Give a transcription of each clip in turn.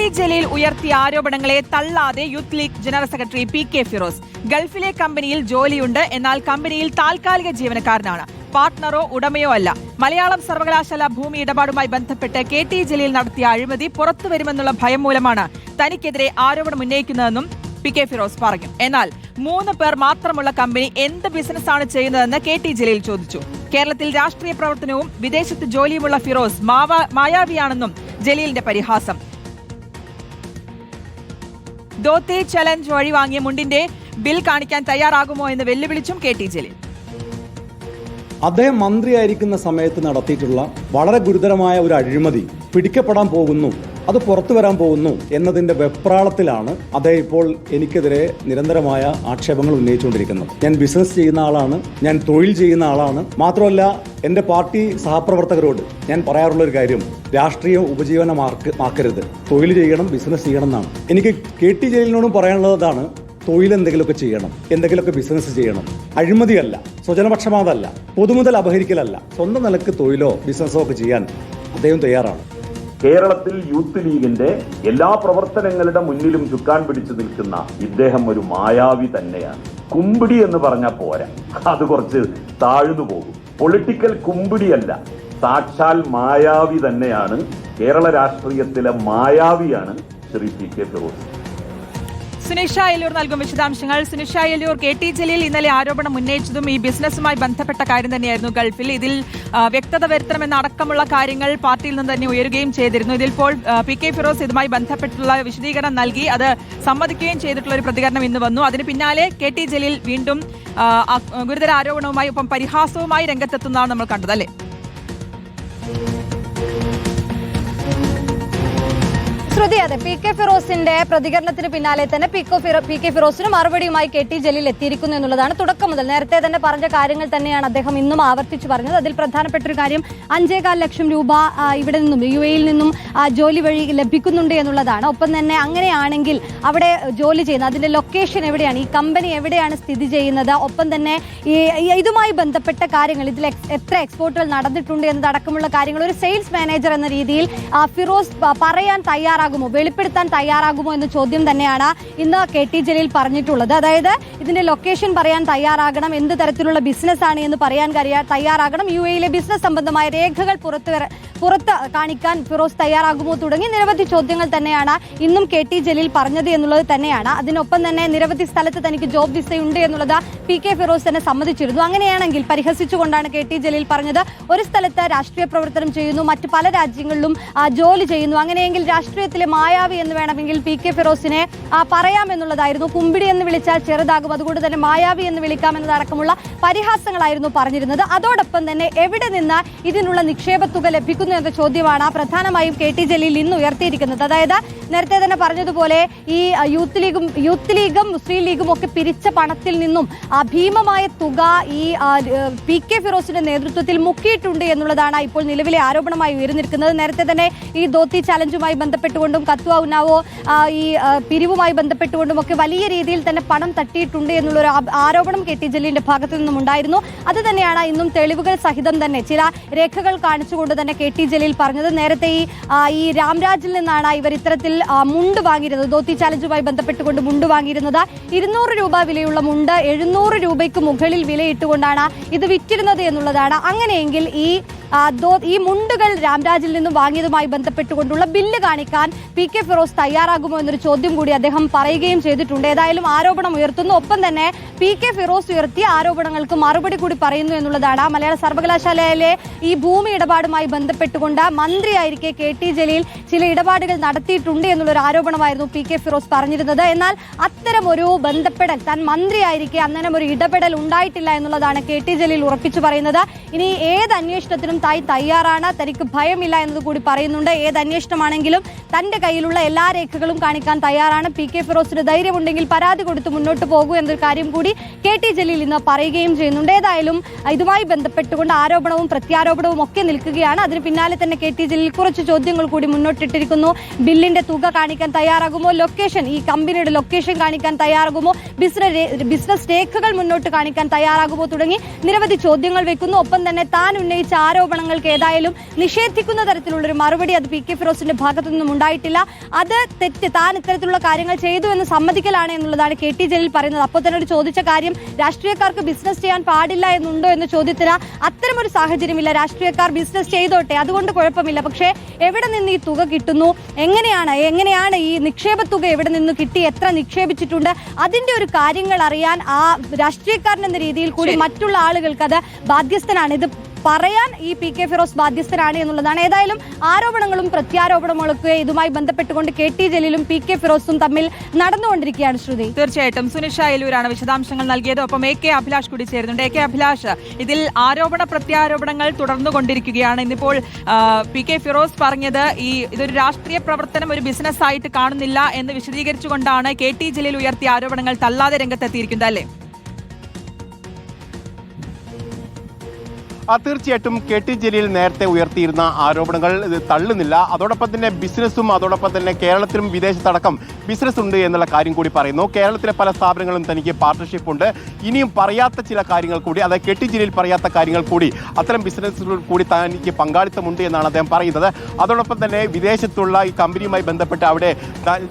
T Jaleel ഉയർത്തിയ ആരോപണങ്ങളെ തള്ളാതെ youth league general secretary PK Firoz. ഗൾഫിലെ കമ്പനിയിൽ ജോലിയുണ്ട്, എന്നാൽ കമ്പനിയിൽ താൽക്കാലിക ജീവനക്കാരനാണ്, പാർട്ട്ണറോ ഉടമയോ അല്ല. മലയാളം സർവകലാശാല ഭൂമി ഇടപാടുമായി ബന്ധപ്പെട്ട് KT ജലീൽ നടത്തിയ അഴിമതി പുറത്തുവരുമെന്നുള്ള ഭയം മൂലമാണ് തനിക്കെതിരെ ആരോപണം ഉന്നയിക്കുന്നതെന്നും PK ഫിറോസ് പറഞ്ഞു. എന്നാൽ 3 പേർ മാത്രമുള്ള കമ്പനി എന്ത് ബിസിനസ്സാണ് ചെയ്യുന്നതെന്ന് KT ജലീൽ ചോദിച്ചു. കേരളത്തിൽ രാഷ്ട്രീയ പ്രവർത്തനവും വിദേശത്ത് ജോലിയുമുള്ള ഫിറോസ് മായാവിയാണെന്നും ജലീലിന്റെ പരിഹാസം. ദോത്തി ചലഞ്ച് വഴി വാങ്ങിയ മുണ്ടിന്റെ ബിൽ കാണിക്കാൻ തയ്യാറാകുമോ എന്ന് വെല്ലുവിളിച്ചും KT ജലീൽ. അദ്ദേഹം മന്ത്രിയായിരിക്കുന്ന സമയത്ത് നടത്തിയിട്ടുള്ള വളരെ ഗുരുതരമായ ഒരു അഴിമതി പിടിക്കപ്പെടാൻ പോകുന്നു, അത് പുറത്തു വരാൻ പോകുന്നു എന്നതിന്റെ വെപ്രാളത്തിലാണ് അദ്ദേഹം ഇപ്പോൾ എനിക്കെതിരെ നിരന്തരമായ ആക്ഷേപങ്ങൾ ഉന്നയിച്ചുകൊണ്ടിരിക്കുന്നത്. ഞാൻ ബിസിനസ് ചെയ്യുന്ന ആളാണ്, ഞാൻ തൊഴിൽ ചെയ്യുന്ന ആളാണ്. മാത്രമല്ല, എൻ്റെ പാർട്ടി സഹപ്രവർത്തകരോട് ഞാൻ പറയാറുള്ള ഒരു കാര്യം, രാഷ്ട്രീയം ഉപജീവനമാക്കരുത്, തൊഴിൽ ചെയ്യണം, ബിസിനസ് ചെയ്യണം എന്നാണ്. എനിക്ക് KT ജലീലിനോടും പറയാനുള്ളതാണ്, തൊഴിൽ എന്തെങ്കിലുമൊക്കെ ചെയ്യണം, എന്തെങ്കിലുമൊക്കെ ബിസിനസ് ചെയ്യണം. അഴിമതിയല്ല, സ്വജനപക്ഷപാതമല്ല, പൊതുമുതൽ അപഹരിക്കലല്ല, സ്വന്തം നിലക്ക് തൊഴിലോ ബിസിനസ്സോ ഒക്കെ ചെയ്യാൻ അദ്ദേഹം തയ്യാറാണ്. കേരളത്തിൽ യൂത്ത് ലീഗിന്റെ എല്ലാ പ്രവർത്തനങ്ങളുടെ മുന്നിലും ചുക്കാൻ പിടിച്ചു നിൽക്കുന്ന ഇദ്ദേഹം ഒരു മായാവി തന്നെയാണ്. കുമ്പിടി എന്ന് പറഞ്ഞാൽ പോരാ, അത് കുറച്ച് താഴ്ന്നു പോകും. പൊളിറ്റിക്കൽ കുമ്പിടിയല്ല, സാക്ഷാൽ മായാവി തന്നെയാണ്. കേരള രാഷ്ട്രീയത്തിലെ മായാവിയാണ് ശ്രീ PK ഫിറോസ്. സുനിഷ അയ്യൂർ നൽകും വിശദാംശങ്ങൾ. സുനിഷ അയ്യൂർ, KT ജലീൽ ഇന്നലെ ആരോപണം ഉന്നയിച്ചതും ഈ ബിസിനസ്സുമായി ബന്ധപ്പെട്ട കാര്യം തന്നെയായിരുന്നു. ഗൾഫിൽ ഇതിൽ വ്യക്തത വരുത്തണമെന്ന അടക്കമുള്ള കാര്യങ്ങൾ പാർട്ടിയിൽ നിന്ന് തന്നെ ഉയരുകയും ചെയ്തിരുന്നു. ഇതിപ്പോൾ PK ഫിറോസ് ഇതുമായി ബന്ധപ്പെട്ടുള്ള വിശദീകരണം നൽകി, അത് സമ്മതിക്കുകയും ചെയ്തിട്ടുള്ള ഒരു പ്രതികരണം ഇന്ന് വന്നു. അതിന് പിന്നാലെ KT ജലീൽ വീണ്ടും ഗുരുതര ആരോപണവുമായി ഒപ്പം പരിഹാസവുമായി രംഗത്തെത്തുന്നതാണ് നമ്മൾ കണ്ടത്, അല്ലേ? ശ്രുതി, അതെ, PK ഫിറോസിന്റെ പ്രതികരണത്തിന് പിന്നാലെ തന്നെ PK ഫിറോസിന് മറുപടിയുമായി KT ജലീൽ എത്തിയിരിക്കുന്നു എന്നുള്ളതാണ് തുടക്കം മുതൽ നേരത്തെ തന്നെ പറഞ്ഞ കാര്യങ്ങൾ തന്നെയാണ് അദ്ദേഹം ഇന്നും ആവർത്തിച്ചു പറഞ്ഞത്. അതിൽ പ്രധാനപ്പെട്ട ഒരു കാര്യം 5.25 ലക്ഷം രൂപ ഇവിടെ നിന്നും UAE-യിൽ നിന്നും ജോലി വഴി ലഭിക്കുന്നുണ്ട് എന്നുള്ളതാണ്. ഒപ്പം തന്നെ അങ്ങനെയാണെങ്കിൽ അവിടെ ജോലി ചെയ്യുന്ന അതിന്റെ ലൊക്കേഷൻ എവിടെയാണ്, ഈ കമ്പനി എവിടെയാണ് സ്ഥിതി ചെയ്യുന്നത്, ഒപ്പം തന്നെ ഇതുമായി ബന്ധപ്പെട്ട കാര്യങ്ങൾ, ഇതിൽ എത്ര എക്സ്പോർട്ടുകൾ നടന്നിട്ടുണ്ട് എന്നതടക്കമുള്ള കാര്യങ്ങൾ ഒരു സെയിൽസ് മാനേജർ എന്ന രീതിയിൽ ഫിറോസ് പറയാൻ തയ്യാറാകുമോ, വെളിപ്പെടുത്താൻ തയ്യാറാകുമോ എന്ന ചോദ്യം തന്നെയാണ് ഇന്ന് KT ജലീൽ പറഞ്ഞിട്ടുള്ളത്. അതായത് ഇതിന്റെ ലൊക്കേഷൻ പറയാൻ തയ്യാറാകണം, എന്ത് തരത്തിലുള്ള ബിസിനസ് ആണ് എന്ന് പറയാൻ തയ്യാറാകണം, UAE-യിലെ ബിസിനസ് സംബന്ധമായ രേഖകൾ പുറത്ത് കാണിക്കാൻ ഫിറോസ് തയ്യാറാകുമോ തുടങ്ങി നിരവധി ചോദ്യങ്ങൾ തന്നെയാണ് ഇന്നും KT ജലീൽ പറഞ്ഞത് എന്നുള്ളത് തന്നെയാണ്. അതിനൊപ്പം തന്നെ നിരവധി സ്ഥലത്ത് തനിക്ക് ജോബ് വിസയുണ്ട് എന്നുള്ളത് PK ഫിറോസ് തന്നെ സമ്മതിച്ചിരുന്നു. അങ്ങനെയാണെങ്കിൽ പരിഹസിച്ചുകൊണ്ടാണ് KT ജലീൽ പറഞ്ഞത്, ഒരു സ്ഥലത്ത് രാഷ്ട്രീയ പ്രവർത്തനം ചെയ്യുന്നു, മറ്റു പല രാജ്യങ്ങളിലും ജോലി ചെയ്യുന്നു, അങ്ങനെയെങ്കിൽ രാഷ്ട്രീയത്തിലെ മായാവി എന്ന് വേണമെങ്കിൽ PK ഫിറോസിനെ പറയാമെന്നുള്ളതായിരുന്നു. കുമ്പിടി എന്ന് വിളിച്ചാൽ ചെറുതാകും, അതുകൊണ്ട് തന്നെ മായാവി എന്ന് വിളിക്കാമെന്നതടക്കമുള്ള പരിഹാസങ്ങളായിരുന്നു പറഞ്ഞിരുന്നത്. അതോടൊപ്പം തന്നെ എവിടെ നിന്ന് ഇതിനുള്ള നിക്ഷേപ തുക ലഭിക്കുന്നു എന്ന ചോദ്യമാണ് പ്രധാനമായും KT ജലീൽ ഇന്ന് ഉയർത്തിയിരിക്കുന്നത്. അതായത് നേരത്തെ തന്നെ പറഞ്ഞതുപോലെ ഈ യൂത്ത് ലീഗും മുസ്ലിം ലീഗും ഒക്കെ പിരിച്ച പണത്തിൽ നിന്നും ഭീമമായ തുക ഈ PK ഫിറോസിന്റെ നേതൃത്വത്തിൽ മുക്കിയിട്ടുണ്ട് എന്നുള്ളതാണ് ഇപ്പോൾ നിലവിലെ ആരോപണമായി ഉയർന്നിരിക്കുന്നത്. നേരത്തെ തന്നെ ഈ ദോത്തി ചലഞ്ചുമായി ബന്ധപ്പെട്ടുകൊണ്ടും കത്വ ഉന്നാവോ ഈ പിരിവുമായി ബന്ധപ്പെട്ടുകൊണ്ടും ഒക്കെ വലിയ രീതിയിൽ തന്നെ പണം തട്ടിയിട്ടുണ്ട് എന്നുള്ളൊരു ആരോപണം KT ജലീലിന്റെ ഭാഗത്തു നിന്നും ഉണ്ടായിരുന്നു. അത് തന്നെയാണ് ഇന്നും തെളിവുകൾ സഹിതം തന്നെ ചില രേഖകൾ കാണിച്ചുകൊണ്ട് തന്നെ KT ജലീൽ പറഞ്ഞത്. നേരത്തെ ഈ രാംരാജിൽ നിന്നാണ് ഇവർ ഇത്തരത്തിൽ മുണ്ട് വാങ്ങിയിരുന്നത്, ദോത്തി ചാലഞ്ചുമായി ബന്ധപ്പെട്ടുകൊണ്ട് മുണ്ട് വാങ്ങിയിരുന്നത്. 200 രൂപ വിലയുള്ള മുണ്ട് 700 രൂപയ്ക്ക് മുകളിൽ വിലയിട്ടുകൊണ്ടാണ് ഇത് വിറ്റിരുന്നത് എന്നുള്ളതാണ്. അങ്ങനെയെങ്കിൽ ഈ മുണ്ടുകൾ രാംരാജിൽ നിന്നും വാങ്ങിയതുമായി ബന്ധപ്പെട്ടുകൊണ്ടുള്ള ബില്ല് കാണിക്കാൻ PK ഫിറോസ് തയ്യാറാകുമോ എന്നൊരു ചോദ്യം കൂടി അദ്ദേഹം പറയുകയും ചെയ്തിട്ടുണ്ട്. ഏതായാലും ആരോപണം ഉയർത്തുന്നു, ഒപ്പം തന്നെ PK ഫിറോസ് ഉയർത്തിയ ആരോപണങ്ങൾക്ക് മറുപടി കൂടി പറയുന്നു എന്നുള്ളതാണ്. മലയാള സർവകലാശാലയിലെ ഈ ഭൂമി ഇടപാടുമായി ബന്ധപ്പെട്ടുകൊണ്ട് മന്ത്രിയായിരിക്കെ KT ജലീൽ ചില ഇടപാടുകൾ നടത്തിയിട്ടുണ്ട് എന്നുള്ളൊരു ആരോപണമായിരുന്നു PK ഫിറോസ് പറഞ്ഞിരുന്നത്. എന്നാൽ അത്തരം ഒരു ബന്ധപ്പെടൽ താൻ മന്ത്രിയായിരിക്കെ അന്നേരം ഒരു ഇടപെടൽ ഉണ്ടായിട്ടില്ല എന്നുള്ളതാണ് KT ജലീൽ ഉറപ്പിച്ചു പറയുന്നത്. ഇനി ഏത് അന്വേഷണത്തിനും താൻ തയ്യാറാണ്, തനിക്ക് ഭയമില്ല എന്നത് കൂടി പറയുന്നുണ്ട്. ഏത് അന്വേഷണമാണെങ്കിലും തന്റെ കയ്യിലുള്ള എല്ലാ രേഖകളും കാണിക്കാൻ തയ്യാറാണ്. PK ഫിറോസിന് ധൈര്യമുണ്ടെങ്കിൽ പരാതി കൊടുത്ത് മുന്നോട്ട് പോകൂ എന്നൊരു കാര്യം കൂടി KT ജലീൽ ഇന്ന് പറയുകയും ചെയ്യുന്നുണ്ട്. ഏതായാലും ഇതുമായി ബന്ധപ്പെട്ടുകൊണ്ട് ആരോപണവും പ്രത്യാരോപണവും ഒക്കെ നിൽക്കുകയാണ്. അതിന് പിന്നാലെ തന്നെ KT ജലീൽ കുറച്ച് ചോദ്യങ്ങൾ കൂടി മുന്നോട്ടിട്ടിരിക്കുന്നു. ബില്ലിന്റെ തുക കാണിക്കാൻ തയ്യാറാകുമോ, ലൊക്കേഷൻ, ഈ കമ്പനിയുടെ ലൊക്കേഷൻ കാണിക്കാൻ തയ്യാറാകുമോ, ബിസിനസ് രേഖകൾ മുന്നോട്ട് കാണിക്കാൻ തയ്യാറാകുമോ തുടങ്ങി നിരവധി ചോദ്യങ്ങൾ വെക്കുന്നു. ഒപ്പം തന്നെ താൻ ഉന്നയിച്ച ആരോപണങ്ങൾക്ക് ഏതായാലും നിഷേധിക്കുന്ന തരത്തിലുള്ളൊരു മറുപടി അത് PK ഫിറോസിന്റെ ഭാഗത്തു നിന്നും ഉണ്ടായിട്ടില്ല, അത് തെറ്റ്, താൻ ഇത്തരത്തിലുള്ള കാര്യങ്ങൾ ചെയ്തു എന്ന് സമ്മതിക്കലാണ് എന്നുള്ളതാണ് കെ ടി ജലീൽ പറയുന്നത്. അപ്പോൾ തന്നെ ചോദിച്ച കാര്യം രാഷ്ട്രീയക്കാർക്ക് ബിസിനസ് ചെയ്യാൻ പാടില്ല എന്നുണ്ടോ എന്ന ചോദ്യത്തിന് അത്തരമൊരു സാഹചര്യമില്ല. രാഷ്ട്രീയക്കാർ ബിസിനസ് ചെയ്തോട്ടെ, അതുകൊണ്ട് കുഴപ്പമില്ല. പക്ഷേ എവിടെ നിന്ന് ഈ തുക കിട്ടുന്നു, എങ്ങനെയാണ് ഈ നിക്ഷേപ തുക എവിടെ നിന്ന് കിട്ടി, എത്ര നിക്ഷേപിച്ചിട്ടുണ്ട്, അതിന്റെ ഒരു കാര്യങ്ങൾ അറിയാൻ ആ രാഷ്ട്രീയക്കാരൻ എന്ന രീതിയിൽ കൂടി മറ്റുള്ള ആളുകൾക്ക് അത് ബാധ്യസ്ഥനാണ്. ഇത് പറയാൻ ഈ പി കെ ഫിറോസ് ബാധ്യസ്ഥനാണ് എന്നുള്ളതാണ്. ഏതായാലും ആരോപണങ്ങളും പ്രത്യാരോപണങ്ങളൊക്കെ ഇതുമായി ബന്ധപ്പെട്ടുകൊണ്ട് കെ ടി ജലീലും പി കെ ഫിറോസും തമ്മിൽ നടന്നുകൊണ്ടിരിക്കുകയാണ്. ശ്രുതി, തീർച്ചയായിട്ടും സുനിഷ അയലൂരാണ് വിശദാംശങ്ങൾ നൽകിയത്. ഒപ്പം എ കെ അഭിലാഷ് കൂടി ചേരുന്നുണ്ട്. എ കെ അഭിലാഷ്, ഇതിൽ ആരോപണ പ്രത്യാരോപണങ്ങൾ തുടർന്നുകൊണ്ടിരിക്കുകയാണ്. ഇന്നിപ്പോൾ പി കെ ഫിറോസ് പറഞ്ഞത് ഇതൊരു രാഷ്ട്രീയ പ്രവർത്തനം, ഒരു ബിസിനസ് ആയിട്ട് കാണുന്നില്ല എന്ന് വിശദീകരിച്ചുകൊണ്ടാണ് കെ ടി ജലീൽ ഉയർത്തിയ ആരോപണങ്ങൾ തള്ളാതെ രംഗത്തെത്തിയിരിക്കുന്നത്, അല്ലേ? തീർച്ചയായിട്ടും കെ ടി ജലീൽ നേരത്തെ ഉയർത്തിയിരുന്ന ആരോപണങ്ങൾ തള്ളുന്നില്ല. അതോടൊപ്പം തന്നെ ബിസിനസ്സും, അതോടൊപ്പം തന്നെ കേരളത്തിലും വിദേശത്തടക്കം ബിസിനസ് ഉണ്ട് എന്നുള്ള കാര്യം കൂടി പറയുന്നു. കേരളത്തിലെ പല സ്ഥാപനങ്ങളും തനിക്ക് പാർട്ണർഷിപ്പ് ഉണ്ട്. ഇനിയും പറയാത്ത ചില കാര്യങ്ങൾ കൂടി, അതായത് കെ ടി ജലീൽ പറയാത്ത കാര്യങ്ങൾ കൂടി, അത്തരം ബിസിനസ്സുകൾ കൂടി തനിക്ക് പങ്കാളിത്തമുണ്ട് എന്നാണ് അദ്ദേഹം പറയുന്നത്. അതോടൊപ്പം തന്നെ വിദേശത്തുള്ള ഈ കമ്പനിയുമായി ബന്ധപ്പെട്ട് അവിടെ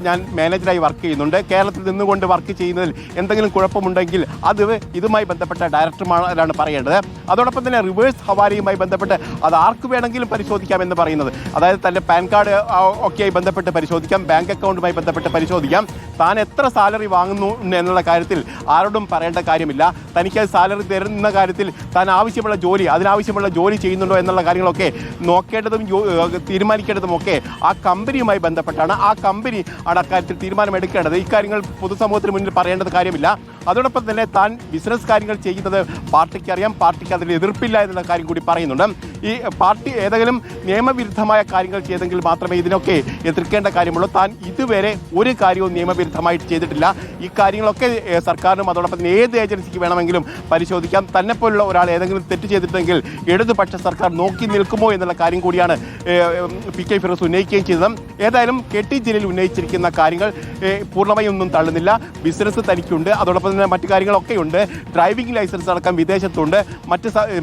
ഞാൻ മാനേജറായി വർക്ക് ചെയ്യുന്നുണ്ട്. കേരളത്തിൽ നിന്നുകൊണ്ട് വർക്ക് ചെയ്യുന്നതിൽ എന്തെങ്കിലും കുഴപ്പമുണ്ടെങ്കിൽ അത് ഇതുമായി ബന്ധപ്പെട്ട ഡയറക്ടർമാരാണ് പറയേണ്ടത്. അതോടൊപ്പം തന്നെ റിവേഴ്സ് ഹവാലയുമായി ബന്ധപ്പെട്ട് അത് ആർക്ക് വേണമെങ്കിലും പരിശോധിക്കാമെന്ന് പറയുന്നത്, അതായത് തന്റെ പാൻ കാർഡ് ഒക്കെയായി ബന്ധപ്പെട്ട് പരിശോധിക്കാം, ബാങ്ക് അക്കൗണ്ടുമായി ബന്ധപ്പെട്ട് പരിശോധിക്കാം. താൻ എത്ര സാലറി വാങ്ങുന്നു എന്നുള്ള കാര്യത്തിൽ ആരോടും പറയേണ്ട കാര്യമില്ല. തനിക്ക് സാലറി തരുന്ന കാര്യത്തിൽ താൻ ആവശ്യമുള്ള ജോലി, അതിനാവശ്യമുള്ള ജോലി ചെയ്യുന്നുണ്ടോ എന്നുള്ള കാര്യങ്ങളൊക്കെ നോക്കേണ്ടതും തീരുമാനിക്കേണ്ടതും ഒക്കെ ആ കമ്പനിയുമായി ബന്ധപ്പെട്ടാണ്. ആ കമ്പനി അക്കാര്യത്തിൽ തീരുമാനമെടുക്കേണ്ടത്. ഇക്കാര്യങ്ങൾ പൊതുസമൂഹത്തിന് മുന്നിൽ പറയേണ്ടത് കാര്യമില്ല. അതോടൊപ്പം തന്നെ താൻ ബിസിനസ് കാര്യങ്ങൾ ചെയ്യുന്നത് പാർട്ടിക്ക് അറിയാം, പാർട്ടിക്ക് അതിൽ എതിർപ്പില്ല എന്നുള്ള കാര്യം കൂടി പറയുന്നുണ്ട്. ഈ പാർട്ടി ഏതെങ്കിലും നിയമവിരുദ്ധമായ കാര്യങ്ങൾ ചെയ്തെങ്കിൽ മാത്രമേ ഇതിനൊക്കെ എതിർക്കേണ്ട കാര്യമുള്ളൂ. താൻ ഇതുവരെ ഒരു കാര്യവും നിയമവിരുദ്ധമായിട്ട് ചെയ്തിട്ടില്ല. ഈ കാര്യങ്ങളൊക്കെ സർക്കാരിനും അതോടൊപ്പം തന്നെ ഏത് ഏജൻസിക്ക് വേണമെങ്കിലും പരിശോധിക്കാം. തന്നെപ്പോലുള്ള ഒരാൾ ഏതെങ്കിലും തെറ്റ് ചെയ്തിട്ടുണ്ടെങ്കിൽ ഇടതുപക്ഷ സർക്കാർ നോക്കി നിൽക്കുമോ എന്നുള്ള കാര്യം കൂടിയാണ് പി കെ ഫിറോസ് ഉന്നയിക്കുകയും ചെയ്തത്. ഏതായാലും കെ ടി ജലീൽ ഉന്നയിച്ചിരിക്കുന്ന കാര്യങ്ങൾ പൂർണ്ണമായും ഒന്നും തള്ളുന്നില്ല. ബിസിനസ് തനിക്കുണ്ട്, അതോടൊപ്പം തന്നെ മറ്റു കാര്യങ്ങളൊക്കെ ഉണ്ട്. ഡ്രൈവിംഗ് ലൈസൻസ് അടക്കം വിദേശത്തുണ്ട്,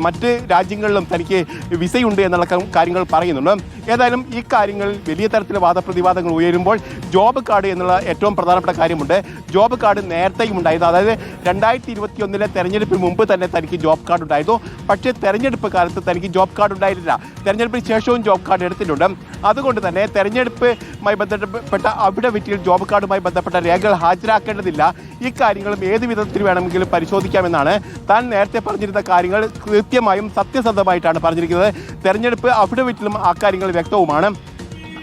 മറ്റ് രാജ്യങ്ങളിലും തനിക്ക് വിസയുണ്ട് എന്നുള്ള കാര്യങ്ങൾ പറയുന്നുണ്ട്. ഏതായാലും ഈ കാര്യങ്ങൾ വലിയ തരത്തിലെ വാദപ്രതിവാദങ്ങൾ ഉയരുമ്പോൾ ജോബ് കാർഡ് എന്നുള്ള ഏറ്റവും പ്രധാനപ്പെട്ട കാര്യമുണ്ട്. ജോബ് കാർഡ് നേരത്തെയും ഉണ്ടായിരുന്നു, അതായത് 2021 തെരഞ്ഞെടുപ്പിന് മുമ്പ് തന്നെ തനിക്ക് ജോബ് കാർഡ് ഉണ്ടായിരുന്നു. പക്ഷേ തെരഞ്ഞെടുപ്പ് കാലത്ത് തനിക്ക് ജോബ് കാർഡ് ഉണ്ടായിരുന്നില്ല. തെരഞ്ഞെടുപ്പിന് ശേഷവും ജോബ് കാർഡ് എടുത്തിട്ടുണ്ട്. അതുകൊണ്ട് തന്നെ തെരഞ്ഞെടുപ്പുമായി ബന്ധപ്പെട്ട അവിടെ വീട്ടിൽ ജോബ് കാർഡുമായി ബന്ധപ്പെട്ട രേഖകൾ ഹാജരാക്കേണ്ടതില്ല. ഈ കാര്യങ്ങളും ഏത് വിധത്തിൽ വേണമെങ്കിലും പരിശോധിക്കാമെന്നാണ് താൻ നേരത്തെ പറഞ്ഞിരുന്ന കാര്യങ്ങൾ കൃത്യമായും സത്യസന്ധമായിട്ടാണ് പറഞ്ഞിരിക്കുന്നത്. തെരഞ്ഞെടുപ്പ് അഫിഡവിറ്റിലും ആ കാര്യങ്ങൾ വ്യക്തവുമാണ്.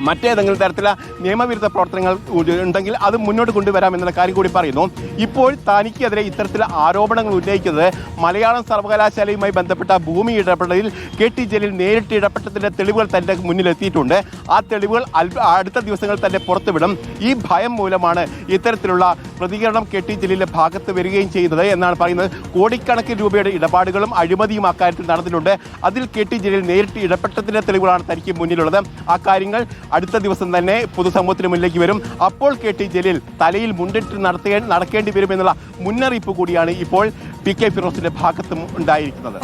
മറ്റേതെങ്കിലും തരത്തിലുള്ള നിയമവിരുദ്ധ പ്രവർത്തനങ്ങൾ ഉണ്ടെങ്കിൽ അത് മുന്നോട്ട് കൊണ്ടുവരാമെന്നുള്ള കാര്യം കൂടി പറയുന്നു. ഇപ്പോൾ തനിക്കെതിരെ ഇത്തരത്തിലുള്ള ആരോപണങ്ങൾ ഉന്നയിക്കുന്നത് മലയാളം സർവകലാശാലയുമായി ബന്ധപ്പെട്ട ഭൂമി ഇടപെടലിൽ കെ ടി ജലീൽ നേരിട്ട് ഇടപെട്ടതിൻ്റെ തെളിവുകൾ തൻ്റെ മുന്നിലെത്തിയിട്ടുണ്ട്. ആ തെളിവുകൾ അടുത്ത ദിവസങ്ങൾ തന്നെ പുറത്തുവിടും. ഈ ഭയം മൂലമാണ് ഇത്തരത്തിലുള്ള പ്രതികരണം കെ ടി ജലീലിൻ്റെ ഭാഗത്ത് വരികയും ചെയ്യുന്നത് എന്നാണ് പറയുന്നത്. കോടിക്കണക്കിന് രൂപയുടെ ഇടപാടുകളും അഴിമതിയും അക്കാര്യത്തിൽ നടന്നിട്ടുണ്ട്. അതിൽ കെ ടി ജലീൽ നേരിട്ട് ഇടപെട്ടതിൻ്റെ തെളിവുകളാണ് തനിക്ക് മുന്നിലുള്ളത്. ആ കാര്യങ്ങൾ അടുത്ത ദിവസം തന്നെ പൊതുസമൂഹത്തിന് മുന്നിലേക്ക് വരും. അപ്പോൾ കെ ടി ജലീൽ തലയിൽ മുണ്ടിട്ട് നടക്കേണ്ടി വരുമെന്നുള്ള മുന്നറിയിപ്പ് കൂടിയാണ് ഇപ്പോൾ പി കെ ഫിറോസിന്റെ ഭാഗത്തും ഉണ്ടായിരിക്കുന്നത്.